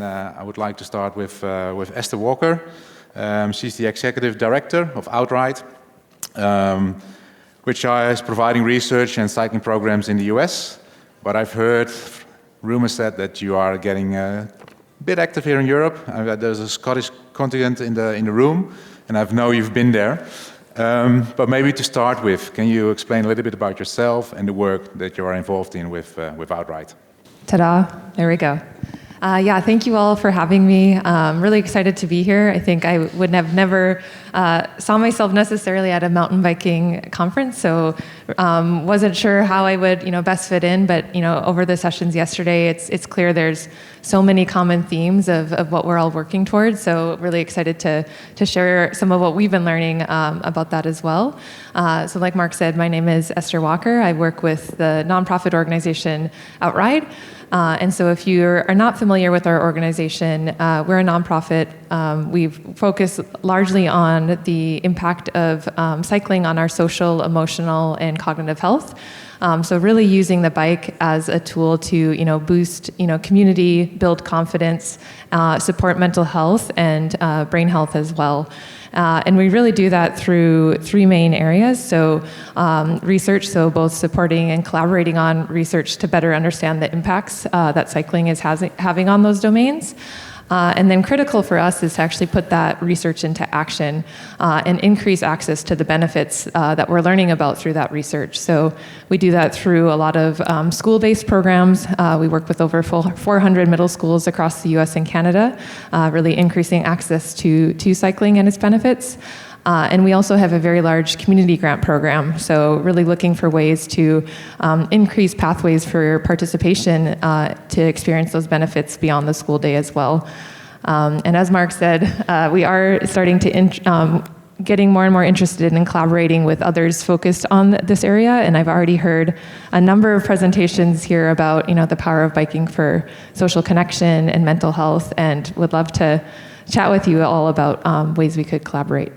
and I would like to start with Esther Walker. She's the Executive Director of Outright, which is providing research and cycling programs in the US. But I've heard rumors said that you are getting a bit active here in Europe. There's a Scottish contingent in the room, and I know you've been there. But maybe to start with, can you explain a little bit about yourself and the work that you are involved in with Outright? Ta-da, there we go. Yeah, thank you all for having me. I'm really excited to be here. I think I would have never saw myself necessarily at a mountain biking conference, so wasn't sure how I would, best fit in. But over the sessions yesterday, it's clear there's so many common themes of what we're all working towards. So really excited to share some of what we've been learning about that as well. So like Mark said, my name is Esther Walker. I work with the nonprofit organization Outright. And so if you are not familiar with our organization, we're a nonprofit. We focus largely on the impact of cycling on our social, emotional, and cognitive health. So really using the bike as a tool to boost community, build confidence, support mental health, and brain health as well. And we really do that through three main areas. So research, so both supporting and collaborating on research to better understand the impacts that cycling is having on those domains. And then critical for us is to actually put that research into action and increase access to the benefits that we're learning about through that research. So we do that through a lot of school-based programs. We work with over 400 middle schools across the US and Canada, really increasing access to cycling and its benefits. And we also have a very large community grant program, so really looking for ways to increase pathways for participation to experience those benefits beyond the school day as well. And as Mark said, we are starting to getting more and more interested in collaborating with others focused on this area, and I've already heard a number of presentations here about the power of biking for social connection and mental health, and would love to chat with you all about ways we could collaborate.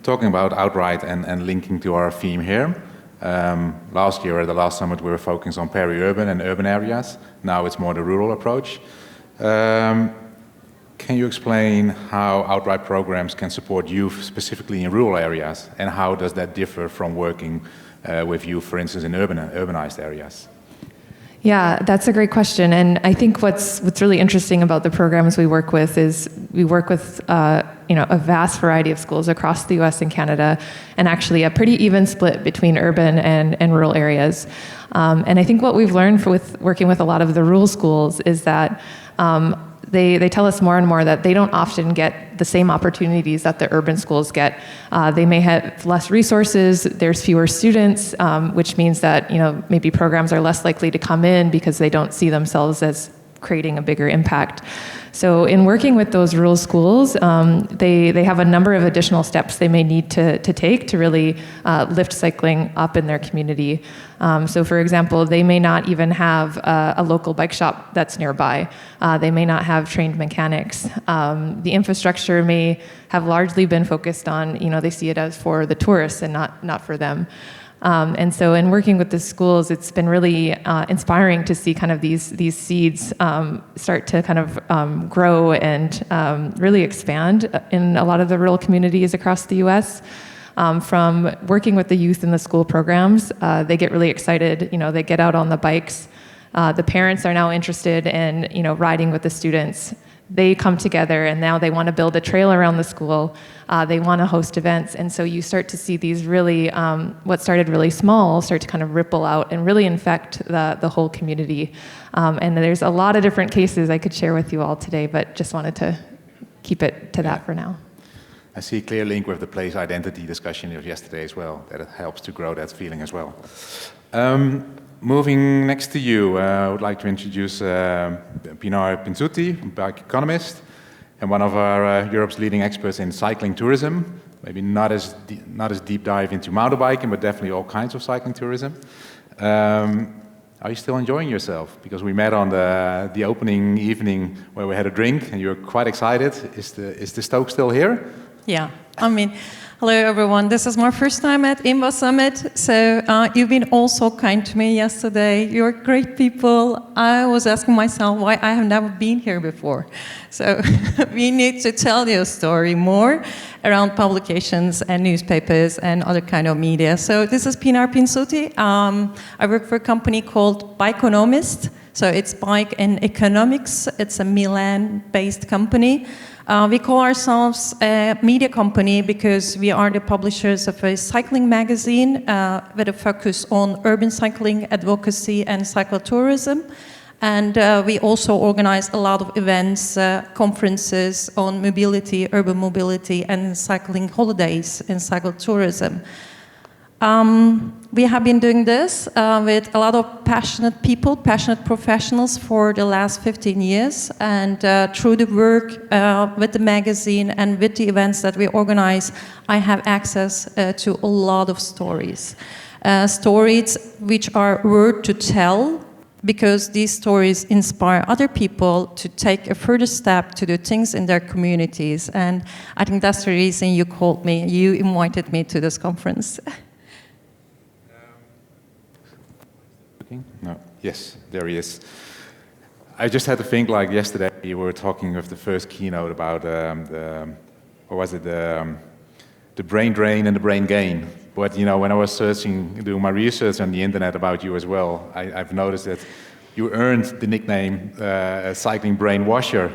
Talking about Outright and linking to our theme here, last year at the last summit we were focusing on peri-urban and urban areas. Now it's more the rural approach. Can you explain how Outright programs can support youth specifically in rural areas, and how does that differ from working with youth, for instance, in urbanized areas? Yeah, that's a great question. And I think what's really interesting about the programs we work with is we work with a vast variety of schools across the US and Canada, and actually a pretty even split between urban and rural areas. And I think what we've learned with working with a lot of the rural schools is that they tell us more and more that they don't often get the same opportunities that the urban schools get. They may have less resources, there's fewer students, which means that maybe programs are less likely to come in because they don't see themselves as creating a bigger impact. So in working with those rural schools, they have a number of additional steps they may need to take to really lift cycling up in their community. So for example, they may not even have a local bike shop that's nearby. They may not have trained mechanics. The infrastructure may have largely been focused on, they see it as for the tourists and not for them. And so in working with the schools, it's been really inspiring to see kind of these seeds start to kind of grow and really expand in a lot of the rural communities across the US. From working with the youth in the school programs, they get really excited, they get out on the bikes. The parents are now interested in, riding with the students. They come together and now they want to build a trail around the school. They want to host events. And so you start to see these really, what started really small start to kind of ripple out and really infect the whole community. And there's a lot of different cases I could share with you all today, but just wanted to keep it to that for now. I see a clear link with the place identity discussion of yesterday as well, that it helps to grow that feeling as well. Moving next to you, I would like to introduce Pinar Pinzuti, bike economist, and one of our Europe's leading experts in cycling tourism. Maybe not as deep dive into mountain biking, but definitely all kinds of cycling tourism. Are you still enjoying yourself? Because we met on the opening evening where we had a drink, and you were quite excited. Is the Stoke still here? Yeah, I mean, hello everyone. This is my first time at IMBA Summit, so you've been all so kind to me yesterday. You're great people. I was asking myself why I have never been here before. So we need to tell you a story more around publications and newspapers and other kind of media. So this is Pinar Pinsuti. I work for a company called Bikeonomist. So it's bike and economics. It's a Milan-based company. We call ourselves a media company because we are the publishers of a cycling magazine with a focus on urban cycling, advocacy, and cyclotourism. And we also organize a lot of events, conferences on mobility, urban mobility, and cycling holidays and cyclotourism. We have been doing this with a lot of passionate people, passionate professionals for the last 15 years. And through the work with the magazine and with the events that we organize, I have access to a lot of stories. Stories which are worth to tell, because these stories inspire other people to take a further step to do things in their communities. And I think that's the reason you called me, you invited me to this conference. No. Yes, there he is. I just had to think, like yesterday, you were talking of the first keynote about the brain drain and the brain gain. But you know, when I was doing my research on the internet about you as well, I've noticed that you earned the nickname "cycling brain washer."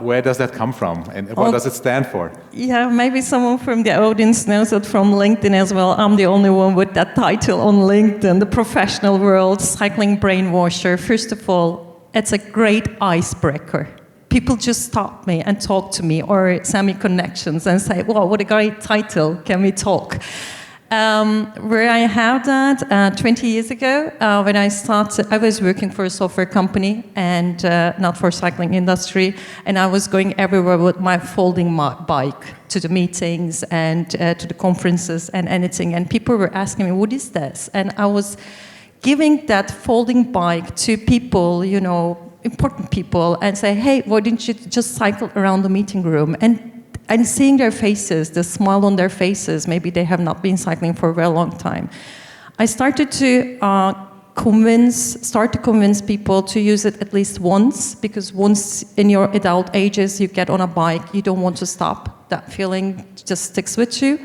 Where does that come from, and what does it stand for? Yeah, maybe someone from the audience knows it from LinkedIn as well. I'm the only one with that title on LinkedIn, the professional world, cycling brain washer. First of all, it's a great icebreaker. People just stop me and talk to me or send me connections and say, wow, what a great title, can we talk? Where I have that, 20 years ago, when I started, I was working for a software company and not for cycling industry, and I was going everywhere with my folding bike to the meetings and to the conferences and anything, and people were asking me, what is this? And I was giving that folding bike to people, you know, important people, and say, hey, why didn't you just cycle around the meeting room? And seeing their faces, the smile on their faces, maybe they have not been cycling for a very long time. I started to convince people to use it at least once, because once in your adult ages you get on a bike, you don't want to stop. That feeling just sticks with you.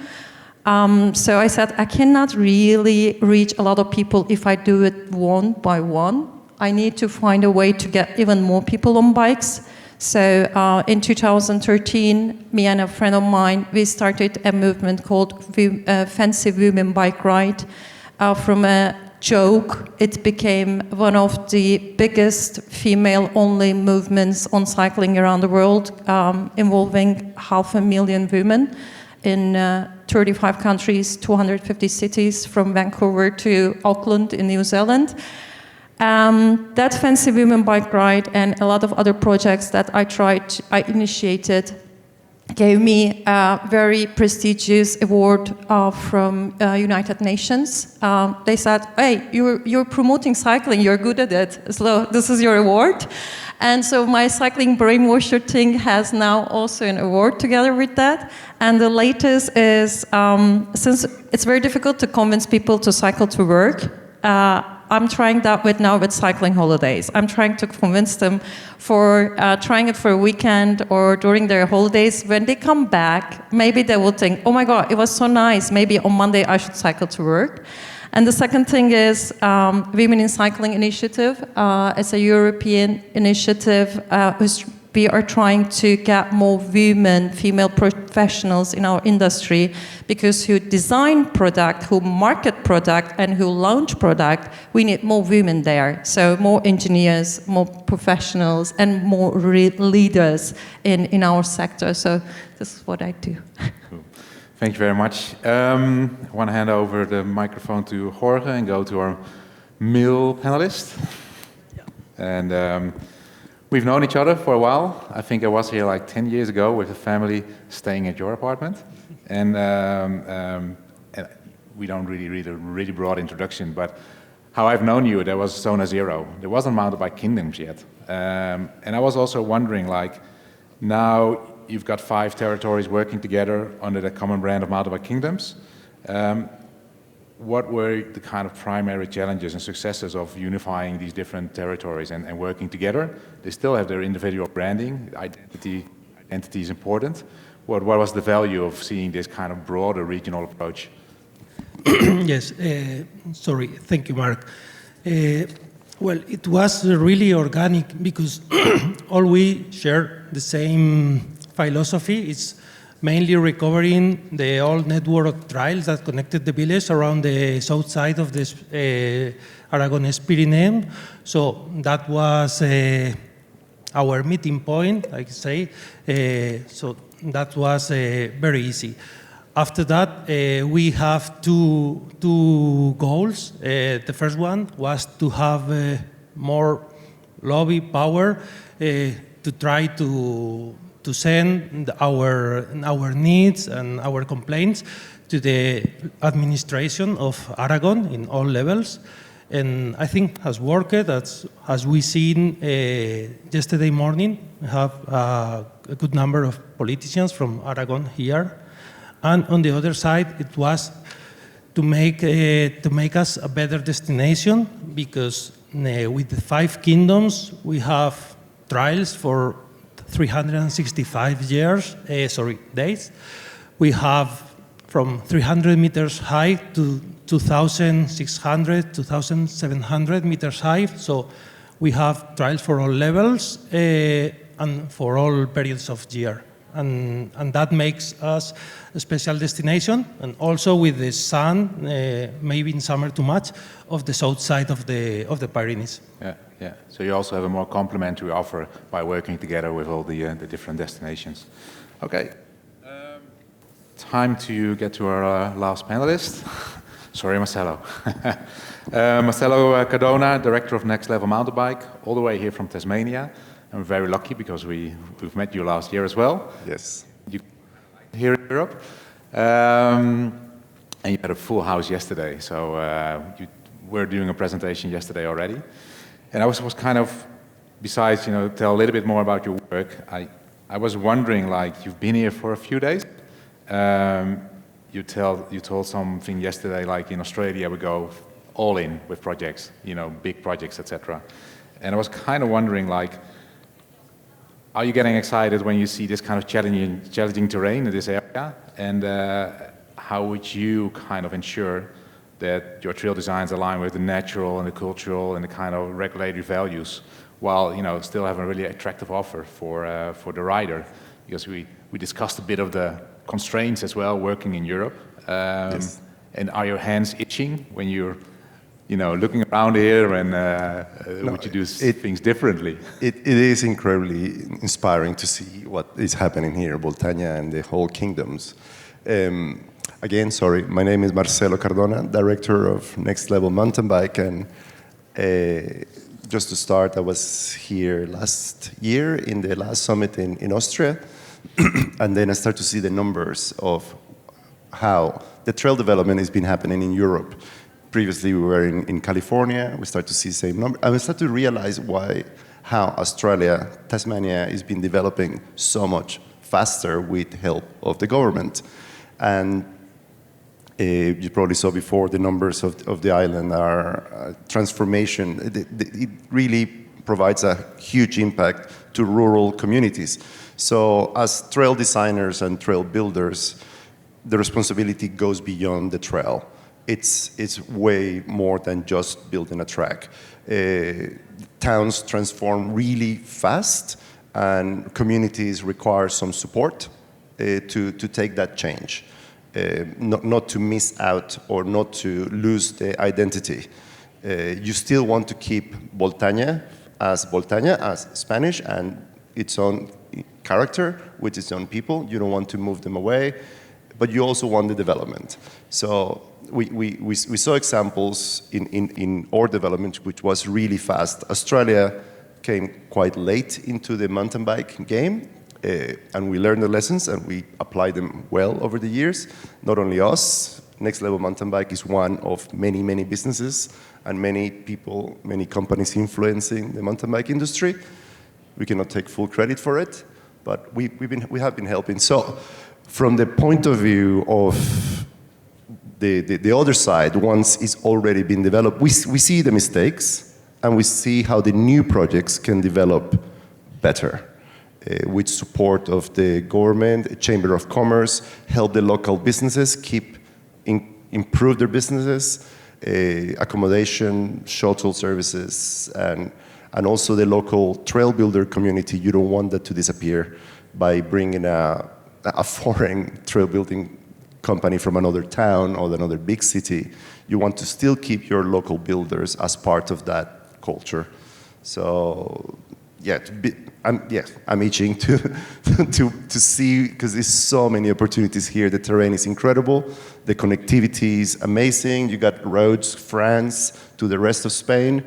So I said, I cannot really reach a lot of people if I do it one by one. I need to find a way to get even more people on bikes. So in 2013, me and a friend of mine, we started a movement called Fancy Women Bike Ride. From a joke, it became one of the biggest female-only movements on cycling around the world, involving 500,000 women in 35 countries, 250 cities, from Vancouver to Auckland in New Zealand. That Fancy Women Bike Ride and a lot of other projects that I initiated gave me a very prestigious award from United Nations. They said, hey, you're promoting cycling, you're good at it, so this is your award. And so my cycling brainwasher thing has now also an award together with that. And the latest is, since it's very difficult to convince people to cycle to work, I'm trying that now with cycling holidays. I'm trying to convince them for trying it for a weekend or during their holidays. When they come back, maybe they will think, oh my God, it was so nice. Maybe on Monday I should cycle to work. And the second thing is Women in Cycling Initiative. It's a European initiative we are trying to get more women, female professionals in our industry, because who design product, who market product, and who launch product, we need more women there. So more engineers, more professionals, and more leaders in our sector. So this is what I do. Cool. Thank you very much. I want to hand over the microphone to Jorge and go to our male panelist. Yeah. And we've known each other for a while. I think I was here like 10 years ago with a family staying at your apartment. And we don't really broad introduction, but how I've known you, there was Zona Zero. There wasn't mountain bike kingdoms yet. And I was also wondering, like, now you've got 5 territories working together under the common brand of Mountain Bike Kingdoms. What were the kind of primary challenges and successes of unifying these different territories and working together? They still have their individual branding. Identity is important. What was the value of seeing this kind of broader regional approach? Yes, sorry, thank you, Mark. Well, it was really organic because all we share the same philosophy. It's mainly recovering the old network of trails that connected the village around the south side of the Aragonese Pyrenees. So that was our meeting point, I say. So that was very easy. After that, we have two goals. The first one was to have more lobby power to try to send our needs and our complaints to the administration of Aragon in all levels. And I think has worked. As we seen yesterday morning, we have a good number of politicians from Aragon here. And on the other side, it was to make us a better destination, because with the 5 kingdoms, we have trials for 365 days. We have from 300 meters high to 2,600, 2,700 meters high. So we have trials for all levels and for all periods of year. And that makes us a special destination, and also with the sun, maybe in summer too much, of the south side of the Pyrenees. Yeah. So you also have a more complementary offer by working together with all the different destinations. Okay. Time to get to our last panelist. Sorry, Marcelo. Marcelo Cardona, Director of Next Level Mountain Bike, all the way here from Tasmania. I'm very lucky because we've met you last year as well. Yes. You here in Europe. And you had a full house yesterday. So you were doing a presentation yesterday already. And I was kind of, besides, tell a little bit more about your work, I was wondering, like, you've been here for a few days. You told something yesterday, like in Australia we go all in with projects, big projects, etc. And I was kind of wondering, like, are you getting excited when you see this kind of challenging terrain in this area? And how would you kind of ensure that your trail designs align with the natural and the cultural and the kind of regulatory values, while still have a really attractive offer for the rider? Because we discussed a bit of the constraints as well working in Europe. Yes. And are your hands itching when you're looking around here, and would you do things differently? It is incredibly inspiring to see what is happening here, Boltagna and the whole kingdoms. Again, sorry, my name is Marcelo Cardona, Director of Next Level Mountain Bike, and just to start, I was here last year in the last summit in Austria, and then I start to see the numbers of how the trail development has been happening in Europe. Previously, we were in California. We start to see the same number. And we start to realize how Australia, Tasmania, has been developing so much faster with help of the government. And you probably saw before, the numbers of the island are transformation. It really provides a huge impact to rural communities. So as trail designers and trail builders, the responsibility goes beyond the trail. It's way more than just building a track. Towns transform really fast, and communities require some support to take that change, not to miss out or not to lose the identity. You still want to keep Boltagna as Spanish and its own character with its own people. You don't want to move them away, but you also want the development. So we saw examples in our development, which was really fast. Australia came quite late into the mountain bike game, and we learned the lessons and we applied them well over the years. Not only us, Next Level Mountain Bike is one of many, many businesses and many people, many companies influencing the mountain bike industry. We cannot take full credit for it, but we have been helping. So from the point of view of the other side, once it's already been developed, we see the mistakes and we see how the new projects can develop better. With support of the government, Chamber of Commerce, help the local businesses improve their businesses, accommodation, shuttle services, and also the local trail builder community. You don't want that to disappear by bringing a foreign trail building company from another town or another big city. You want to still keep your local builders as part of that culture. So yeah, I'm itching to see, because there's so many opportunities here. The terrain is incredible. The connectivity is amazing. You got roads, France, to the rest of Spain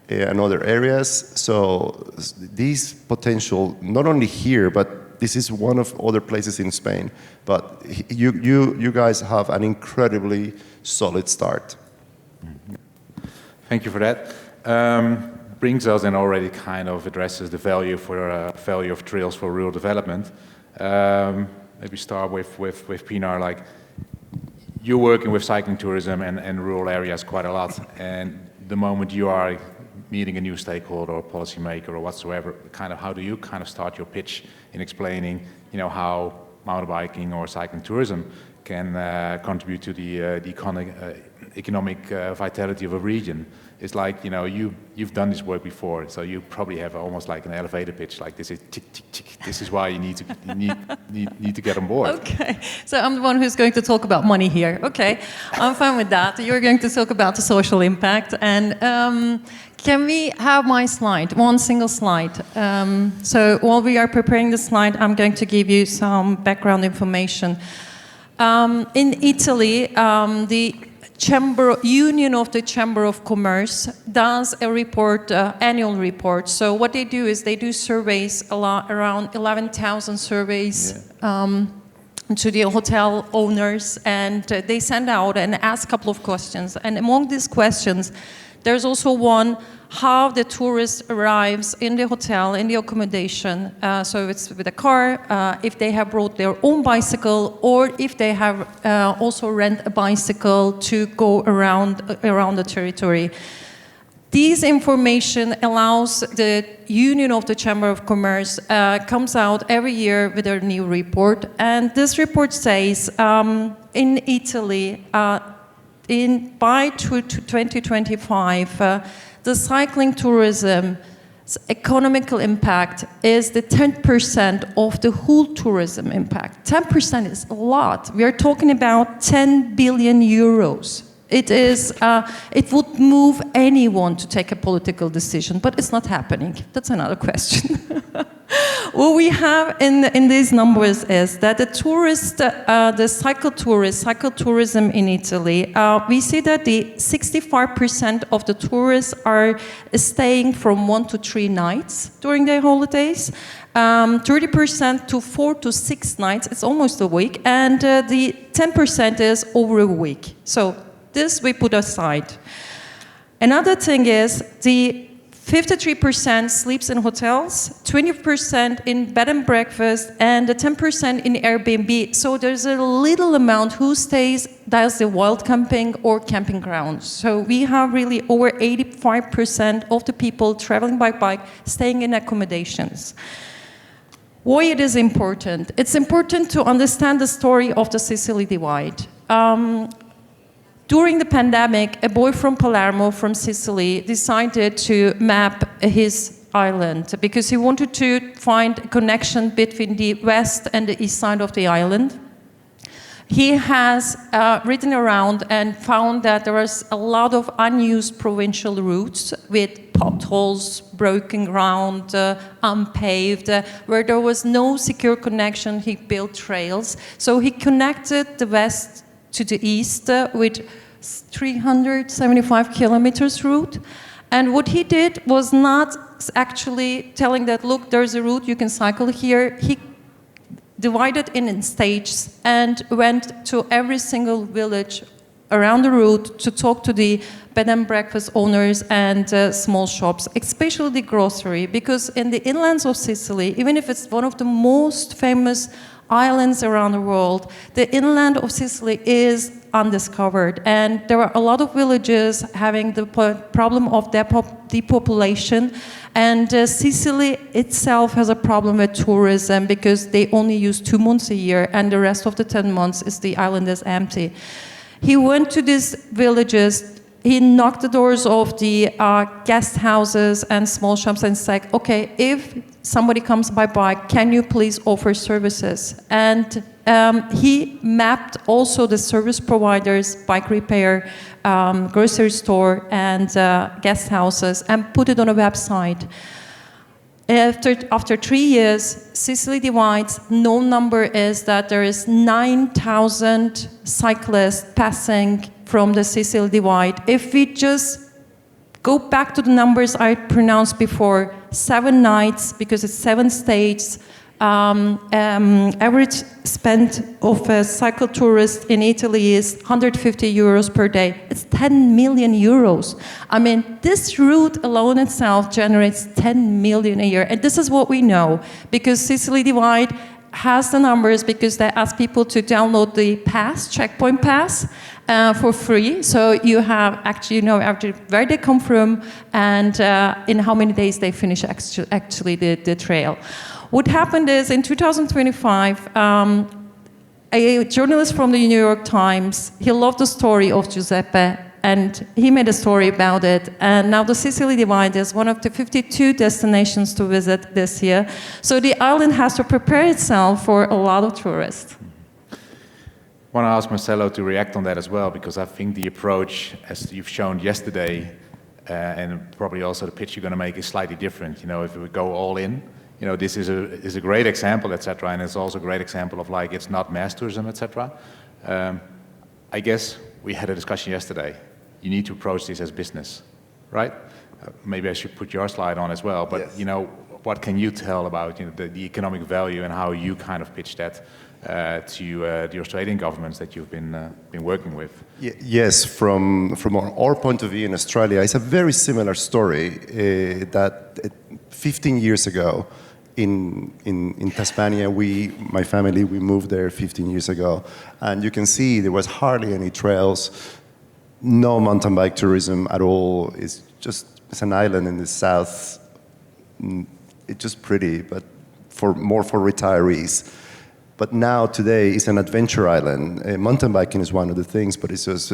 and other areas. So these potential, not only here, but this is one of other places in Spain. But you guys have an incredibly solid start. Thank you for that. Brings us and already kind of addresses the value of trails for rural development. Maybe start with Pinar. Like, you're working with cycling tourism and rural areas quite a lot, and the moment you are meeting a new stakeholder or policymaker or whatsoever, kind of how do you kind of start your pitch in explaining, how mountain biking or cycling tourism can contribute to the economic vitality of a region? It's like, you've done this work before, so you probably have almost like an elevator pitch, like this is tick, tick, tick. This is why you need to get on board. Okay, so I'm the one who's going to talk about money here. Okay, I'm fine with that. You're going to talk about the social impact. And can we have my slide, one single slide? So while we are preparing the slide, I'm going to give you some background information. In Italy, the Union of the Chamber of Commerce does a report, annual report. So what they do is they do surveys, around 11,000 surveys to the hotel owners, and they send out and ask a couple of questions. And among these questions, there's also one, how the tourist arrives in the hotel, in the accommodation. So it's with a car, if they have brought their own bicycle, or if they have also rent a bicycle to go around the territory. This information allows the Union of the Chamber of Commerce, comes out every year with a new report. And this report says, in Italy, by 2025, the cycling tourism's economical impact is the 10% of the whole tourism impact. 10% is a lot. We are talking about 10 billion euros. It would move anyone to take a political decision, but it's not happening. That's another question. What we have in these numbers is that the cycle tourism in Italy, we see that the 65% of the tourists are staying from 1 to 3 nights during their holidays. 30% to 4 to 6 nights, it's almost a week, and the 10% is over a week. So this we put aside. Another thing is the 53% sleeps in hotels, 20% in bed and breakfast, and 10% in Airbnb. So there's a little amount who does the wild camping or camping grounds. So we have really over 85% of the people traveling by bike staying in accommodations. Why it is important? It's important to understand the story of the Sicily divide. During the pandemic, a boy from Palermo, from Sicily, decided to map his island because he wanted to find a connection between the west and the east side of the island. He has ridden around and found that there was a lot of unused provincial routes with potholes, broken ground, unpaved, where there was no secure connection. He built trails. So he connected the west to the east with 375 kilometers route. And what he did was not actually telling that, look, there's a route, you can cycle here. He divided in stages and went to every single village around the route to talk to the bed and breakfast owners and small shops, especially the grocery, because in the inlands of Sicily, even if it's one of the most famous islands around the world, the inland of Sicily is undiscovered. And there are a lot of villages having the problem of depopulation. And Sicily itself has a problem with tourism because they only use 2 months a year, and the rest of the 10 months the island is empty. He went to these villages, he knocked the doors of the guest houses and small shops and said, okay, if somebody comes by bike, can you please offer services? And he mapped also the service providers, bike repair, grocery store, and guest houses, and put it on a website. After 3 years, Sicily divides, known number is that there is 9,000 cyclists passing from the Sicily divide. If we just go back to the numbers I pronounced before, 7 nights, because it's 7 states, average spend of a cycle tourist in Italy is 150 euros per day. It's 10 million euros. I mean, this route alone itself generates 10 million a year. And this is what we know, because Sicily Divide has the numbers, because they ask people to download the pass, checkpoint pass, for free. So you have actually, you know, where they come from and in how many days they finish actually the trail. What happened is in 2025, a journalist from the New York Times, he loved the story of Giuseppe, and he made a story about it. And now the Sicily Divide is one of the 52 destinations to visit this year. So the island has to prepare itself for a lot of tourists. I want to ask Marcelo to react on that as well, because I think the approach, as you've shown yesterday, and probably also the pitch you're going to make, is slightly different. You know, if we go all in, you know, this is a great example, etc., and it's also a great example of like it's not mass tourism, etc. I guess we had a discussion yesterday. You need to approach this as business, right? Maybe I should put your slide on as well. But yes. You know, what can you tell about the economic value and how you kind of pitch that to the Australian governments that you've been working with? Yes, from our point of view in Australia, it's a very similar story that 15 years ago in Tasmania, my family, we moved there 15 years ago, and you can see there was hardly any trails, no mountain bike tourism at all. It's an island in the south. It's just pretty, but more for retirees. But now, today, it's an adventure island. Mountain biking is one of the things, but it's just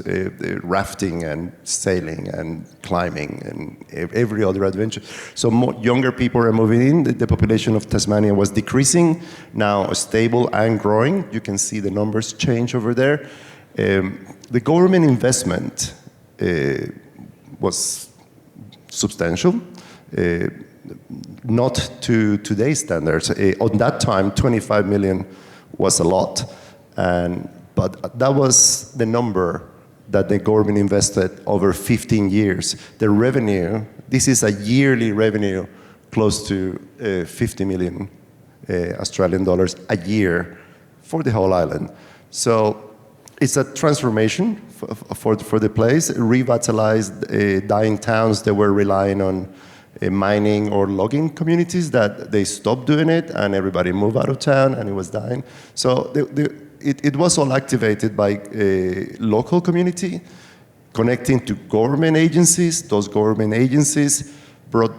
rafting and sailing and climbing and every other adventure. So younger people are moving in. The population of Tasmania was decreasing, now stable and growing. You can see the numbers change over there. The government investment was substantial. Not to today's standards. On that time, 25 million was a lot, but that was the number that the government invested over 15 years. The revenue, this is a yearly revenue close to 50 million Australian dollars a year for the whole island. So it's a transformation for the place. Revitalized dying towns that were relying on mining or logging communities, that they stopped doing it and everybody moved out of town and it was dying. So it was all activated by a local community connecting to government agencies. Those government agencies brought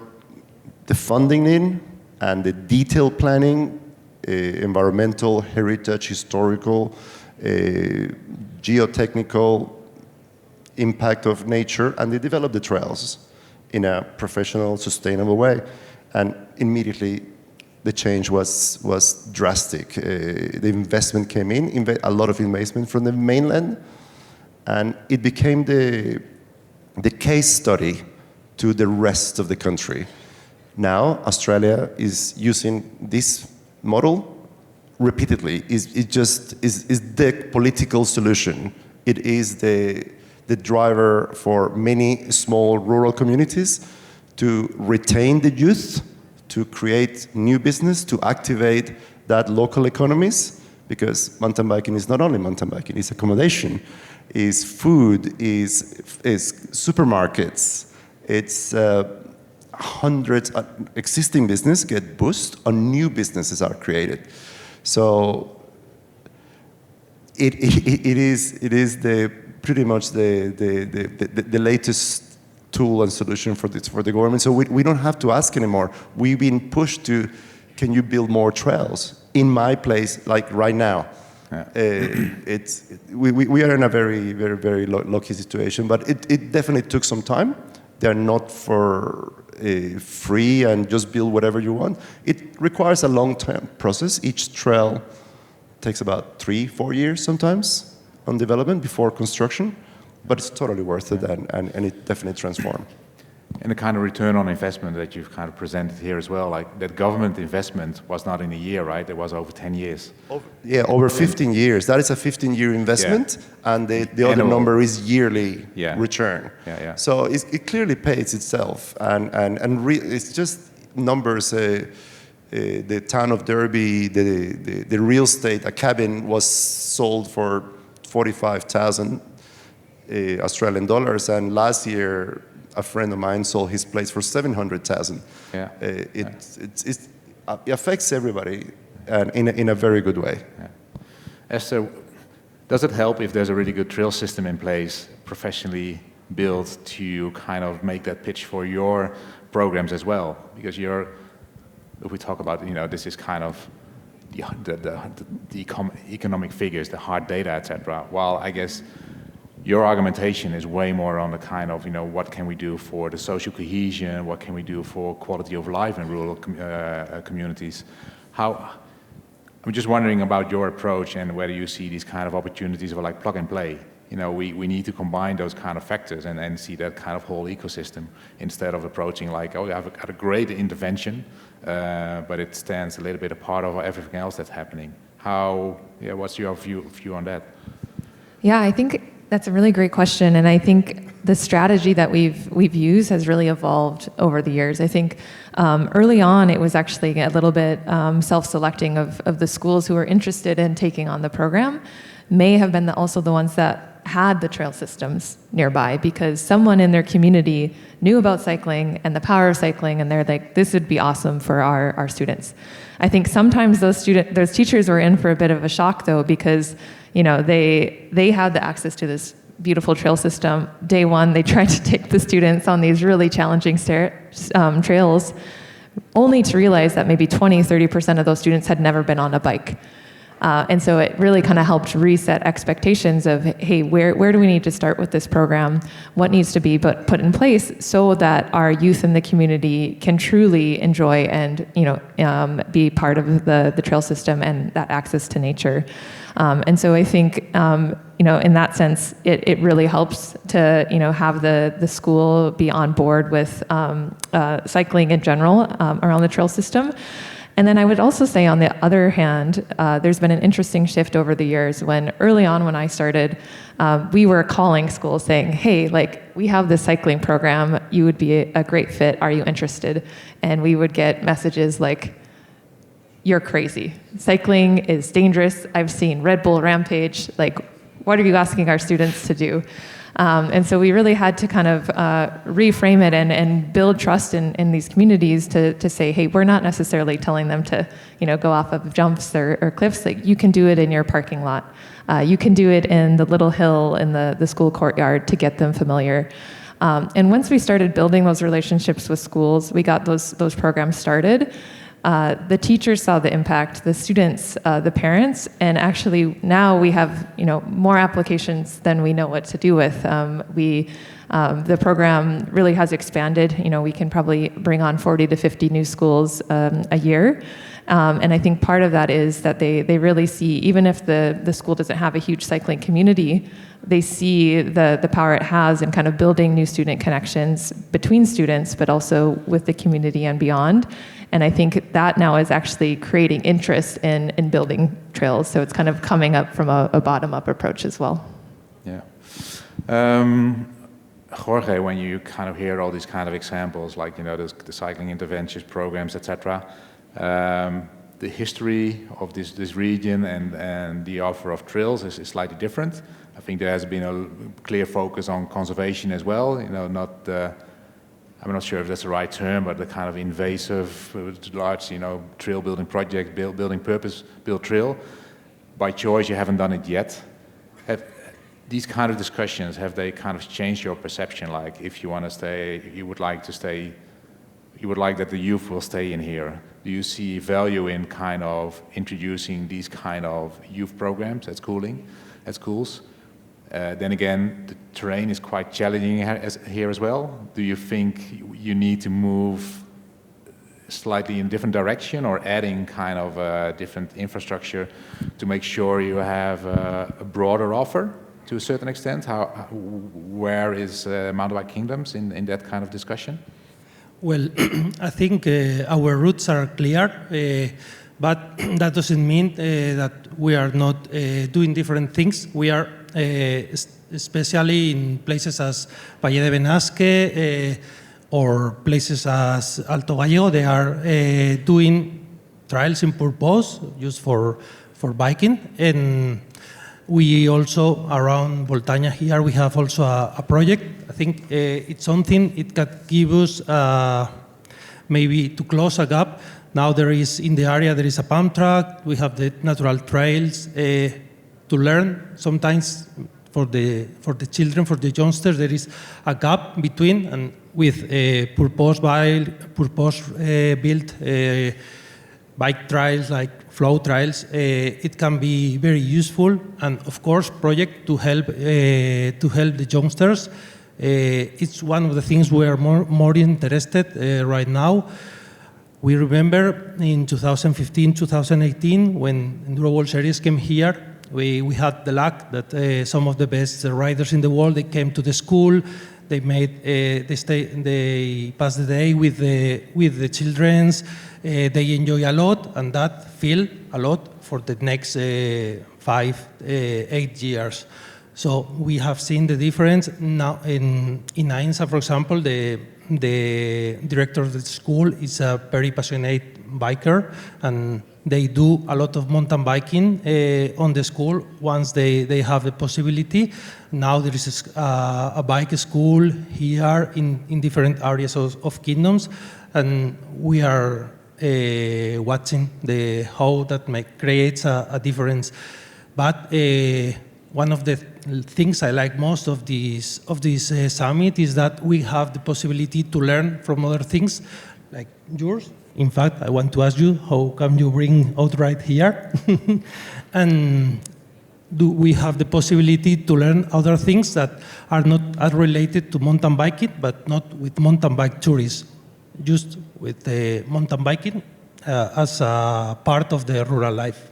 the funding in and the detailed planning, environmental, heritage, historical, geotechnical impact of nature, and they developed the trails in a professional, sustainable way. And immediately, the change was drastic. The investment came in, a lot of investment from the mainland, and it became the case study to the rest of the country. Now, Australia is using this model repeatedly. It just is the political solution. It is the driver for many small rural communities to retain the youth, to create new business, to activate that local economies, because mountain biking is not only mountain biking, it's accommodation, is food, is supermarkets, it's hundreds of existing business get boosted, and new businesses are created. So it is pretty much the latest tool and solution for the government. So we don't have to ask anymore. We've been pushed to, can you build more trails in my place, like right now? Yeah. We are in a very, very, very lucky situation, but it definitely took some time. They're not for free and just build whatever you want. It requires a long-term process. Each trail takes about 3-4 years sometimes on development before construction, but it's totally worth it, and it definitely transforms. And the kind of return on investment that you've kind of presented here as well, like that government investment was not in a year, right? It was over 10 years. Over 15 years. That is a 15-year investment, and the other number is yearly return. So it clearly pays itself, and it's just numbers. The town of Derby, the real estate, a cabin was sold for 45,000 Australian dollars, and last year a friend of mine sold his place for 700,000. Yeah. It affects everybody, and in a very good way. Yeah. Esther, does it help if there's a really good trail system in place, professionally built, to kind of make that pitch for your programs as well? Because if we talk about, this is kind of the economic figures, the hard data, etc. While I guess your argumentation is way more on the kind of, what can we do for the social cohesion, what can we do for quality of life in rural communities. I'm just wondering about your approach and whether you see these kind of opportunities of like plug and play. We need to combine those kind of factors and see that kind of whole ecosystem instead of approaching like, I've got a great intervention, but it stands a little bit apart of everything else that's happening. What's your view on that? Yeah, I think that's a really great question, and I think the strategy that we've used has really evolved over the years. I think early on it was actually a little bit self-selecting of the schools who were interested in taking on the program may have been also the ones that had the trail systems nearby, because someone in their community knew about cycling and the power of cycling, and they're like, this would be awesome for our students. I think sometimes those teachers were in for a bit of a shock though, because they had the access to this beautiful trail system. Day one, they tried to take the students on these really challenging trails, only to realize that maybe 20-30% of those students had never been on a bike. And so it really kind of helped reset expectations of, hey, where do we need to start with this program? What needs to be put in place so that our youth in the community can truly enjoy and be part of the trail system and that access to nature. And so I think in that sense, it really helps to have the school be on board with cycling in general around the trail system. And then I would also say, on the other hand, there's been an interesting shift over the years when early on when I started, we were calling schools saying, hey, we have this cycling program, you would be a great fit, are you interested? And we would get messages like, you're crazy. Cycling is dangerous. I've seen Red Bull Rampage. What are you asking our students to do? And so we really had to kind of reframe it and build trust in these communities to say, hey, we're not necessarily telling them to go off of jumps or cliffs. You can do it in your parking lot. You can do it in the little hill in the school courtyard to get them familiar. And once we started building those relationships with schools, we got those programs started. The teachers saw the impact, the students, the parents, and actually now we have more applications than we know what to do with. The program really has expanded. We can probably bring on 40 to 50 new schools a year. And I think part of that is that they really see, even if the school doesn't have a huge cycling community, they see the power it has in kind of building new student connections between students, but also with the community and beyond. And I think that now is actually creating interest in building trails. So it's kind of coming up from a bottom-up approach as well. Yeah. Jorge, when you kind of hear all these kind of examples, like the cycling interventions programs, etc., the history of this region and the offer of trails is slightly different. I think there has been a clear focus on conservation as well. Not I'm not sure if that's the right term, but the kind of invasive, large, trail building project, building purpose-built trail. By choice, you haven't done it yet. Have these kind of discussions, have they kind of changed your perception? Like, if you want to stay, you would like that the youth will stay in here. Do you see value in kind of introducing these kind of youth programs at schools? Then again, the terrain is quite challenging here as well. Do you think you need to move slightly in a different direction, or adding kind of a different infrastructure to make sure you have a broader offer to a certain extent? Where is Mountain Bike Kingdoms in that kind of discussion? Well, I think our roots are clear, but that doesn't mean that we are not doing different things. We are, especially in places as Valle de Benasque or places as Alto Gallego, they are doing trials in purpose, just for biking. And we also, around Voltaña here, we have also a project. I think it's something, it can give us maybe to close a gap. Now in the area, there is a pump track, we have the natural trails to learn. Sometimes for the children, for the youngsters, there is a gap between, and with purpose-built bike trials like flow trials, it can be very useful. And of course, project to help the youngsters. It's one of the things we are more interested right now. We remember in 2015, 2018, when Enduro World Series came here, we had the luck that some of the best riders in the world, they came to the school. They passed the day with the children. They enjoy a lot, and that feel a lot for the next 5-8 years. So we have seen the difference now in IMSA, for example. The director of the school is a very passionate biker, and they do a lot of mountain biking on the school once they have the possibility. Now there is a bike school here in different areas of kingdoms, and we are watching how that creates a difference. But one of the things I like most of this summit is that we have the possibility to learn from other things like yours. In fact, I want to ask you, how come you bring Outright here? And do we have the possibility to learn other things that are not as related to mountain biking, but not with mountain bike tourism, just with the mountain biking as a part of the rural life?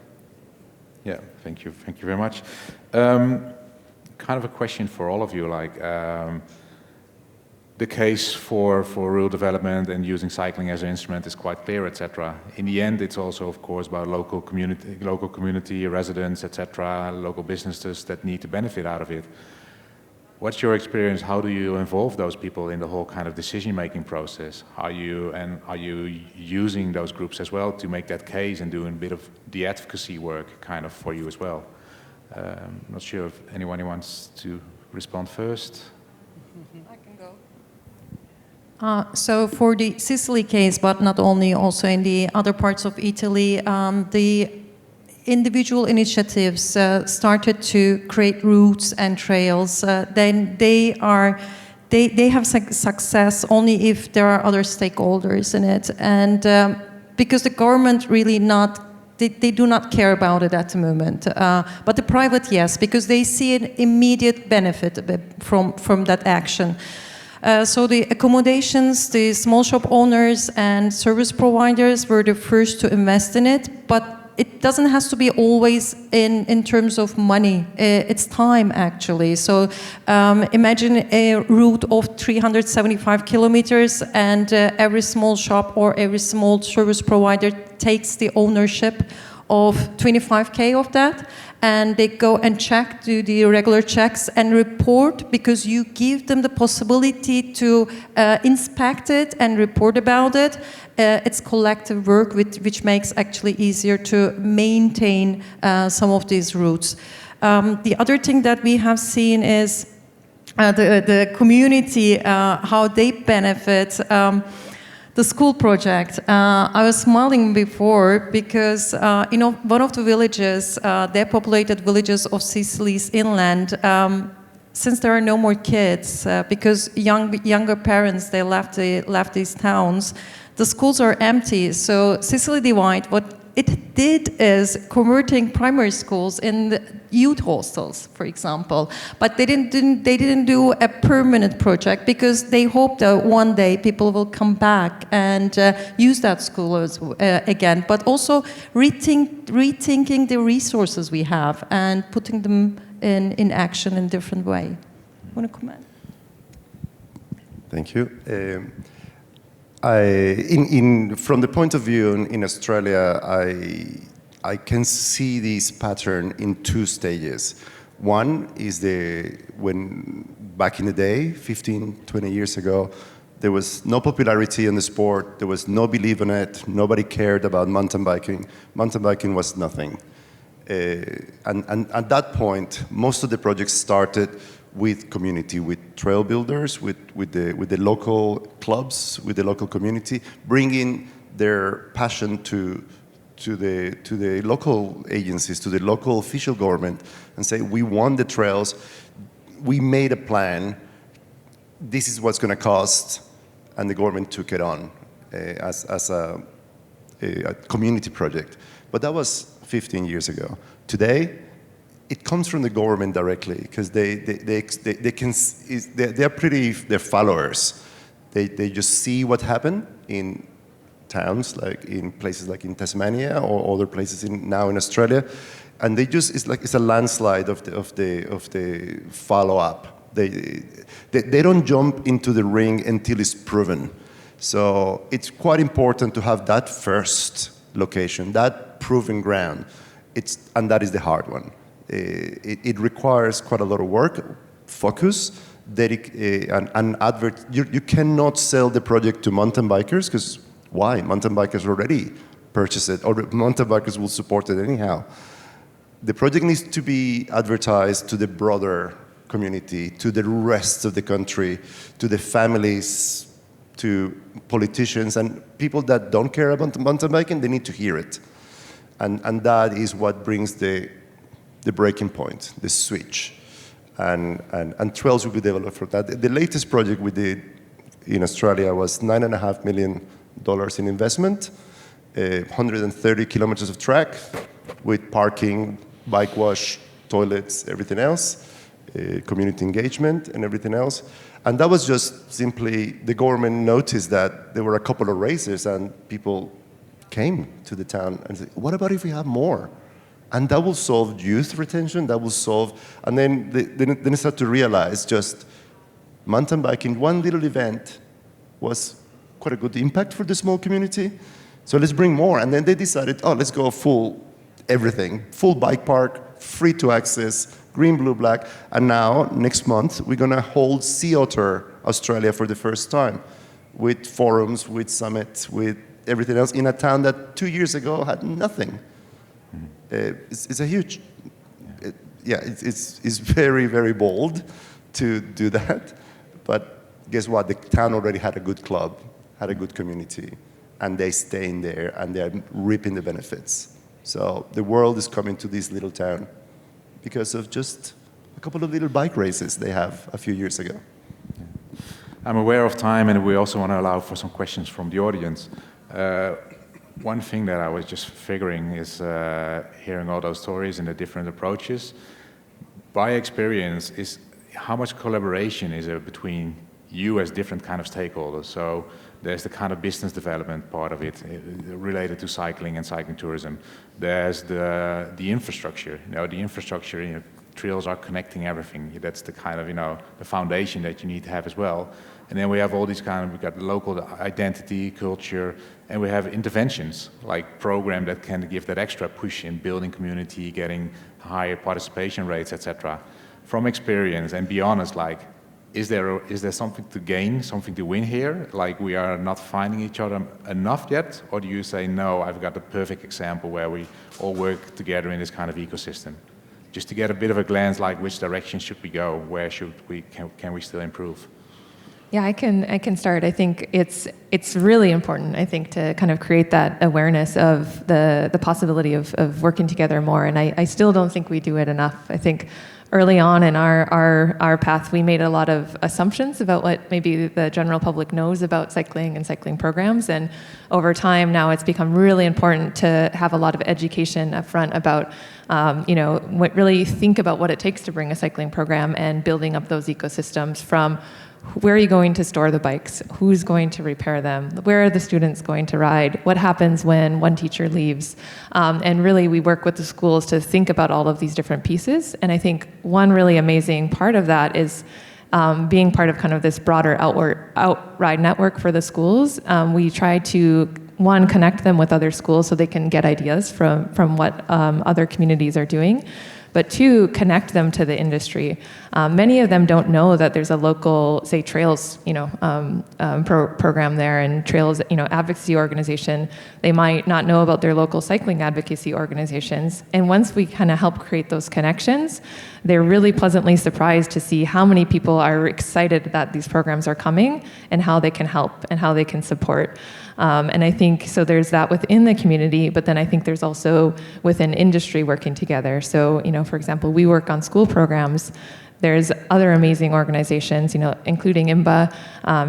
Yeah, thank you very much. Kind of a question for all of you, like the case for rural development and using cycling as an instrument is quite clear, etc. In the end, it's also, of course, about local community residents, etc., local businesses that need to benefit out of it. What's your experience? How do you involve those people in the whole kind of decision-making process? Are you using those groups as well to make that case and doing a bit of the advocacy work kind of for you as well? I'm not sure if anyone wants to respond first. I can go. So for the Sicily case, but not only, also in the other parts of Italy, the individual initiatives started to create routes and trails. Then they have success only if there are other stakeholders in it, and because the government really they do not care about it at the moment. But the private, yes, because they see an immediate benefit from that action. So the accommodations, the small shop owners and service providers were the first to invest in it, but it doesn't have to be always in terms of money. It's time, actually. So imagine a route of 375 kilometers, and every small shop or every small service provider takes the ownership of 25K of that, and they go and do the regular checks and report, because you give them the possibility to inspect it and report about it. It's collective work which makes actually easier to maintain some of these routes. The other thing that we have seen is the community, how they benefit. The school project, I was smiling before because, one of the villages, depopulated villages of Sicily's inland, since there are no more kids, because younger parents, they left these towns, the schools are empty. So Sicily Divide, what it did is converting primary schools in the youth hostels, for example. But they didn't do a permanent project, because they hope that one day people will come back and use that school again. But also rethinking the resources we have and putting them in action in a different way. Want to comment? Thank you. From the point of view in Australia, I can see this pattern in two stages. One is when back in the day, 15, 20 years ago, there was no popularity in the sport, there was no belief in it, nobody cared about mountain biking. Mountain biking was nothing. And at that point, most of the projects started with community, with trail builders, with the local clubs, with the local community, bringing their passion to the local agencies, to the local official government, and say, we want the trails, we made a plan, this is what's going to cost, and the government took it on as a community project. But that was 15 years ago. Today, it comes from the government directly, because they're followers. They just see what happened in towns, like in places like in Tasmania or other places now in Australia, and they just it's a landslide of the follow up. They don't jump into the ring until it's proven. So it's quite important to have that first location, that proven ground. And that is the hard one. It requires quite a lot of work, focus, and advert. You cannot sell the project to mountain bikers, because why? Mountain bikers already purchase it, or mountain bikers will support it anyhow. The project needs to be advertised to the broader community, to the rest of the country, to the families, to politicians, and people that don't care about mountain biking, they need to hear it. And that is what brings the breaking point, the switch. And trails will be developed for that. The latest project we did in Australia was $9.5 million in investment, 130 kilometers of track with parking, bike wash, toilets, everything else, community engagement and everything else. And that was just simply, the government noticed that there were a couple of races and people came to the town and said, what about if we have more? And that will solve youth retention, that will solve, and then they start to realize just mountain biking, one little event was quite a good impact for the small community. So let's bring more. And then they decided, let's go full everything, full bike park, free to access, green, blue, black. And now, next month, we're gonna hold Sea Otter Australia for the first time, with forums, with summits, with everything else, in a town that 2 years ago had nothing. It's a huge, it's very, very bold to do that. But guess what? The town already had a good club, had a good community, and they stay in there and they're reaping the benefits. So the world is coming to this little town because of just a couple of little bike races they have a few years ago. I'm aware of time, and we also want to allow for some questions from the audience. One thing that I was just figuring is hearing all those stories and the different approaches. By experience, is how much collaboration is there between you as different kind of stakeholders? So there's the kind of business development part of it related to cycling and cycling tourism. There's the infrastructure. The infrastructure trails are connecting everything. That's the kind of, the foundation that you need to have as well. And then we have all these we've got local identity, culture, and we have interventions, like program that can give that extra push in building community, getting higher participation rates, etc. From experience, and be honest, is there something to gain, something to win here? Like we are not finding each other enough yet? Or do you say, no, I've got the perfect example where we all work together in this kind of ecosystem? Just to get a bit of a glance, which direction should we go? Where can we still improve? Yeah, I can start. I think it's really important, I think, to kind of create that awareness of the possibility of working together more. And I still don't think we do it enough. I think early on in our path, we made a lot of assumptions about what maybe the general public knows about cycling and cycling programs. And over time now, it's become really important to have a lot of education up front about, really think about what it takes to bring a cycling program and building up those ecosystems from where are you going to store the bikes? Who's going to repair them? Where are the students going to ride? What happens when one teacher leaves? And really, we work with the schools to think about all of these different pieces. And I think one really amazing part of that is being part of kind of this broader outride network for the schools. We try to, one, connect them with other schools so they can get ideas from what other communities are doing. But two, connect them to the industry. Many of them don't know that there's a local, say, trails, program there, and trails, advocacy organization. They might not know about their local cycling advocacy organizations. And once we kind of help create those connections, they're really pleasantly surprised to see how many people are excited that these programs are coming and how they can help and how they can support. And I think, so there's that within the community, but then I think there's also within industry working together. So, for example, we work on school programs. There's other amazing organizations, including IMBA,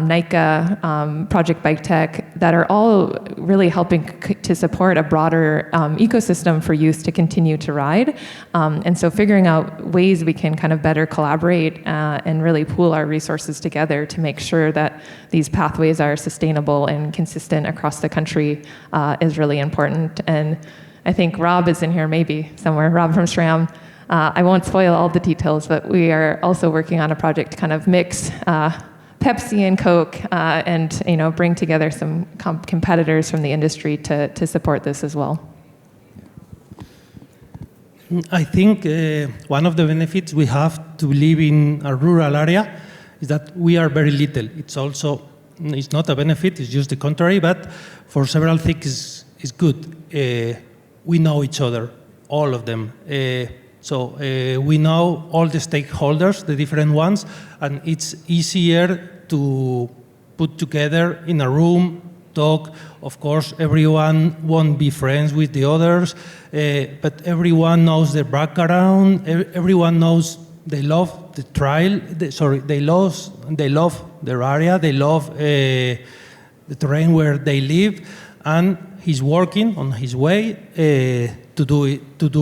NICA, Project Bike Tech, that are all really helping to support a broader ecosystem for youth to continue to ride. And so figuring out ways we can kind of better collaborate and really pool our resources together to make sure that these pathways are sustainable and consistent across the country is really important. And I think Rob is in here maybe somewhere, Rob from SRAM. I won't spoil all the details, but we are also working on a project to kind of mix Pepsi and Coke and bring together some competitors from the industry to support this as well. I think one of the benefits we have to live in a rural area is that we are very little. It's not a benefit, it's just the contrary, but for several things it's good. We know each other, all of them. So we know all the stakeholders, the different ones, and it's easier to put together in a room, talk. Of course, everyone won't be friends with the others, but everyone knows their background. Everyone knows they love the trail. They love their area. They love the terrain where they live, and he's working on his way to do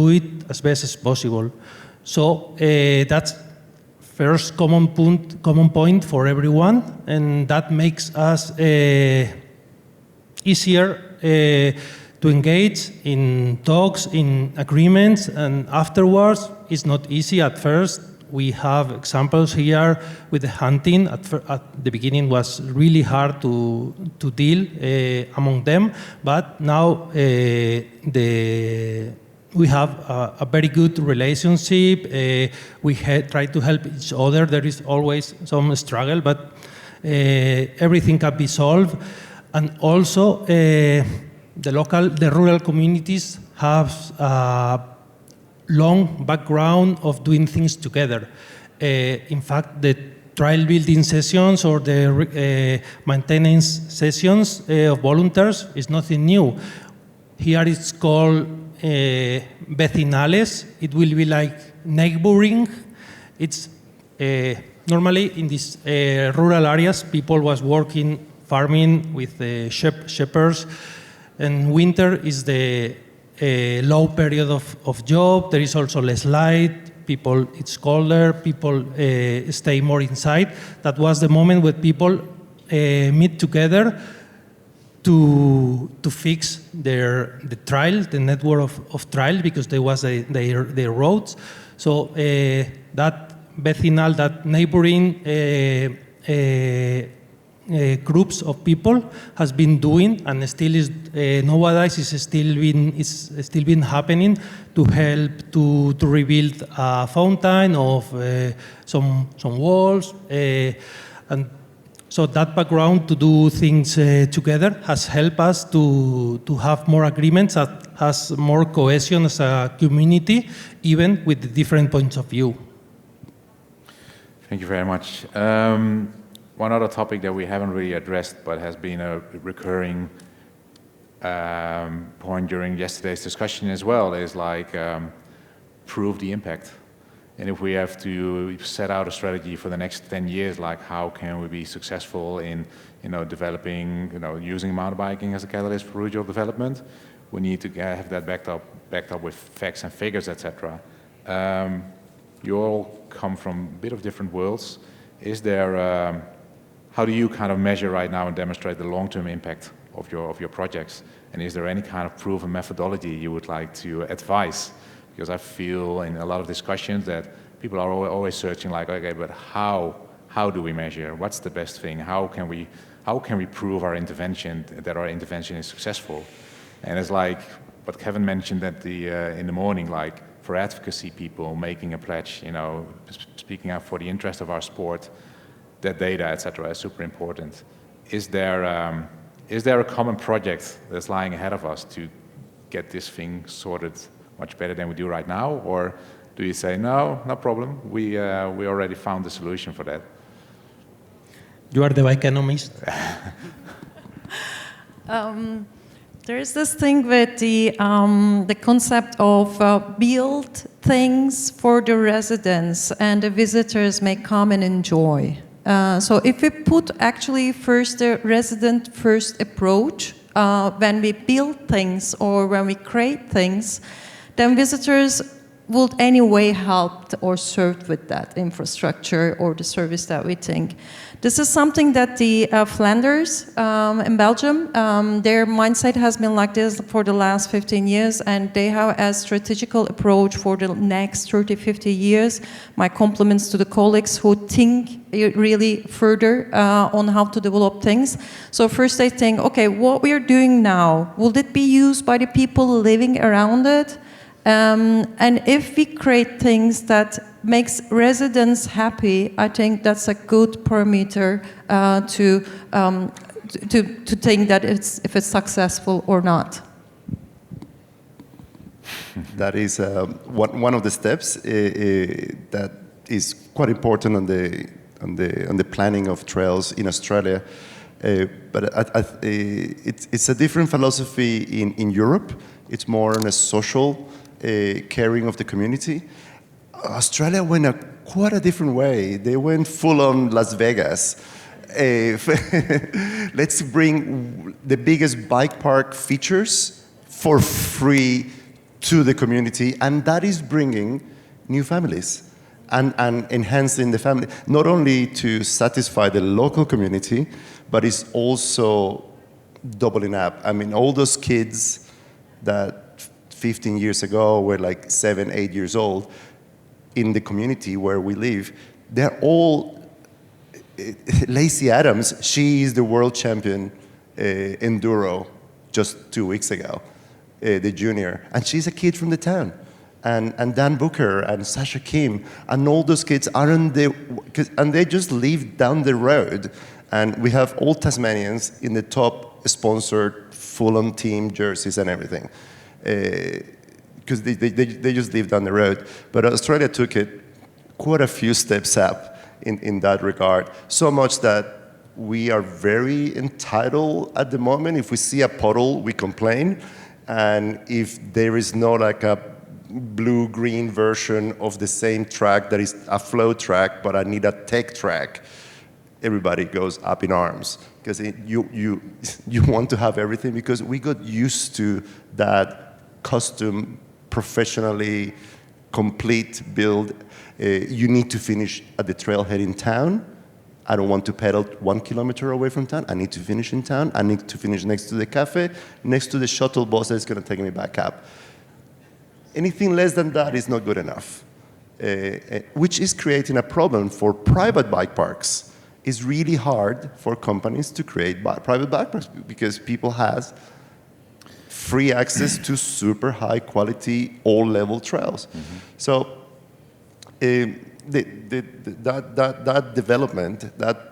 it as best as possible. So that's first common point for everyone, and that makes us easier to engage in talks, in agreements, and afterwards it's not easy at first. We have examples here with the hunting. At the beginning was really hard to deal among them, but now we have a very good relationship. We try to help each other. There is always some struggle, but everything can be solved. And also, the rural communities have long background of doing things together. In fact, the trail building sessions or the maintenance sessions of volunteers is nothing new. Here it's called vecinales. It will be like neighboring. It's normally in these rural areas, people was working farming with shepherds, and winter is the low period of job. There is also less light. It's colder. People stay more inside. That was the moment when people meet together to fix the trail, the network of trail, because there was their roads. So that vecinal, that neighboring groups of people has been doing, and still is nowadays is still been happening to help to rebuild a fountain of some walls, and so that background to do things together has helped us to have more agreements, that has more cohesion as a community, even with the different points of view. Thank you very much. One other topic that we haven't really addressed, but has been a recurring point during yesterday's discussion as well, is like prove the impact. And if we have to set out a strategy for the next 10 years, like how can we be successful in, developing, using mountain biking as a catalyst for regional development, we need to have that backed up with facts and figures, etc. You all come from a bit of different worlds. Is there, how do you kind of measure right now and demonstrate the long-term impact of your projects? And is there any kind of proven methodology you would like to advise? Because I feel in a lot of discussions that people are always searching like, okay, but how do we measure? What's the best thing? How can we prove our intervention, that our intervention is successful? And it's like what Kevin mentioned in the morning, like for advocacy people making a pledge, speaking up for the interest of our sport, that data, etc., is super important. Is there a common project that's lying ahead of us to get this thing sorted much better than we do right now, or do you say no problem? We already found the solution for that. You are the bikeonomist. There is this thing with the concept of build things for the residents, and the visitors may come and enjoy. So if we put actually first the resident first approach when we build things or when we create things, then visitors would anyway help or serve with that infrastructure or the service that we think. This is something that the Flanders in Belgium, their mindset has been like this for the last 15 years, and they have a strategical approach for the next 30, 50 years. My compliments to the colleagues who think really further on how to develop things. So first they think, okay, what we are doing now, will it be used by the people living around it? And if we create things that makes residents happy, I think that's a good parameter to think that if it's successful or not. That is one of the steps that is quite important on the planning of trails in Australia. But it's a different philosophy in Europe. It's more on a social caring of the community. Australia went quite a different way. They went full on Las Vegas. Let's bring the biggest bike park features for free to the community, and that is bringing new families and enhancing the family, not only to satisfy the local community, but it's also doubling up. I mean, all those kids that 15 years ago were like 7, 8 years old in the community where we live, they're all Lacey Adams. She is the world champion enduro just 2 weeks ago, the junior, and she's a kid from the town. And Dan Booker and Sasha Kim and all those kids and they just live down the road. And we have all Tasmanians in the top sponsored full-on team jerseys and everything. Because they just live down the road. But Australia took it quite a few steps up in that regard, so much that we are very entitled at the moment. If we see a puddle, we complain. And if there is not like a blue-green version of the same track that is a flow track, but I need a tech track, everybody goes up in arms. Because you want to have everything, because we got used to that custom, professionally complete build. You need to finish at the trailhead in town. I don't want to pedal 1 kilometer away from town. I need to finish in town. I need to finish next to the cafe, next to the shuttle bus that is going to take me back up. Anything less than that is not good enough. which is creating a problem for private bike parks. It's really hard for companies to create private bike parks because people have free access to super high quality, all level trails. So that development, that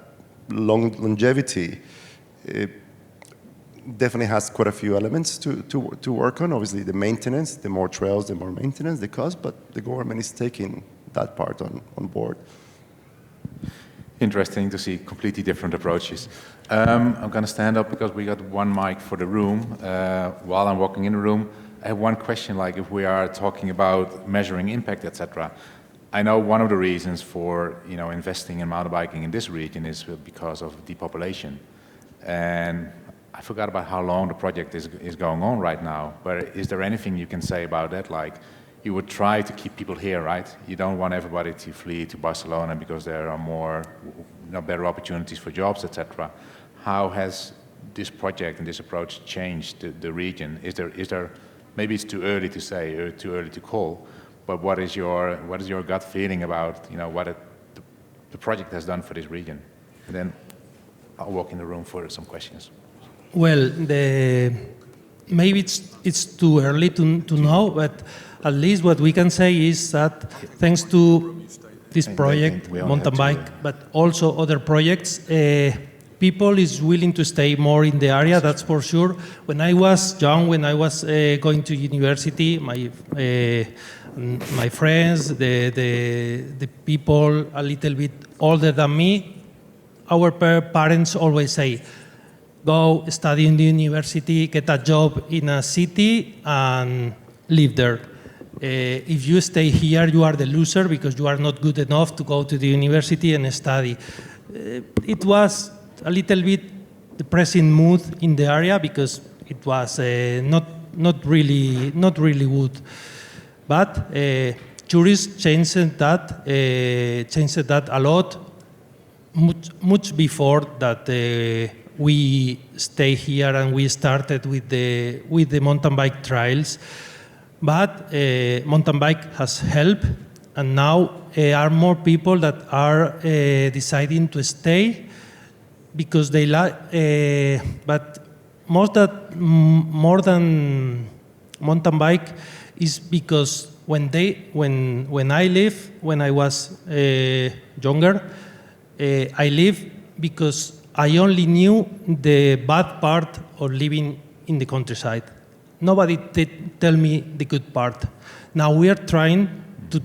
longevity, definitely has quite a few elements to work on. Obviously, the maintenance, the more trails, the more maintenance, the cost, but the government is taking that part on board. Interesting to see completely different approaches. I'm going to stand up because we got one mic for the room. While I'm walking in the room, I have one question, like if we are talking about measuring impact, etc. I know one of the reasons for investing in mountain biking in this region is because of depopulation. And I forgot about how long the project is going on right now, but is there anything you can say about that? Like, you would try to keep people here, right? You don't want everybody to flee to Barcelona because there are more, better opportunities for jobs, etc. How has this project and this approach changed the region? Is there, maybe it's too early to say, or too early to call, but what is your gut feeling about what the project has done for this region? And then I'll walk in the room for some questions. Well, maybe it's too early to know, but at least what we can say is that thanks to this project, mountain bike, but also other projects, people is willing to stay more in the area, that's for sure. When I was young, when I was going to university, my friends, the people a little bit older than me, our parents always say, go study in the university, get a job in a city, and live there. If you stay here, you are the loser because you are not good enough to go to the university and study. It was a little bit depressing mood in the area because it was not really good. But tourists changed that a lot, much before that. We stay here and we started with the mountain bike trails, but mountain bike has helped, and now are more people that are deciding to stay because they like. But more than mountain bike is because when I was younger, I live because I only knew the bad part of living in the countryside. Nobody tell me the good part. Now we are trying to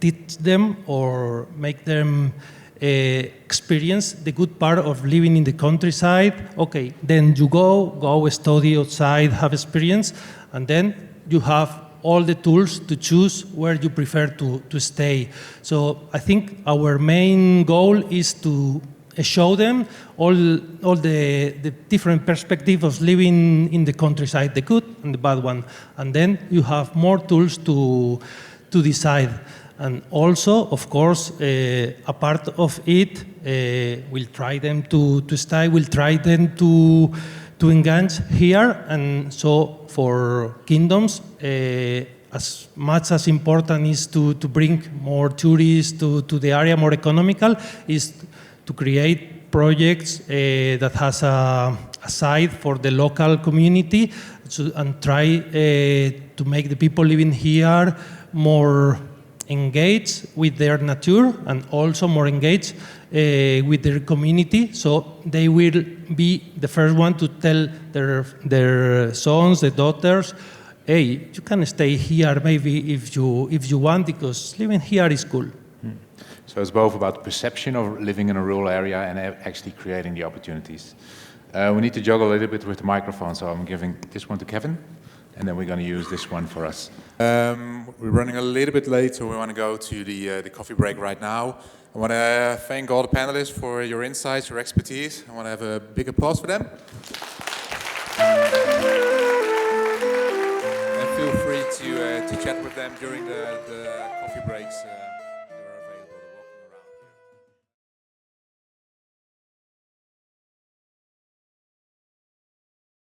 teach them or make them experience the good part of living in the countryside. Okay, then you go study outside, have experience, and then you have all the tools to choose where you prefer to stay. So I think our main goal is to show them all the different perspectives of living in the countryside, the good and the bad one. And then you have more tools to decide. And also, of course, a part of it, we'll try them to stay, we'll try them to engage here. And so for kingdoms, as much as important is to bring more tourists to the area, more economical, is to create projects that has a side for the local community and try to make the people living here more engaged with their nature and also more engaged with their community. So they will be the first one to tell their sons, their daughters, hey, you can stay here maybe if you want, because living here is cool. So it's both about the perception of living in a rural area and actually creating the opportunities. We need to juggle a little bit with the microphone, so I'm giving this one to Kevin, and then we're going to use this one for us. We're running a little bit late, so we want to go to the coffee break right now. I want to thank all the panelists for your insights, your expertise. I want to have a big applause for them. And feel free to chat with them during the coffee breaks.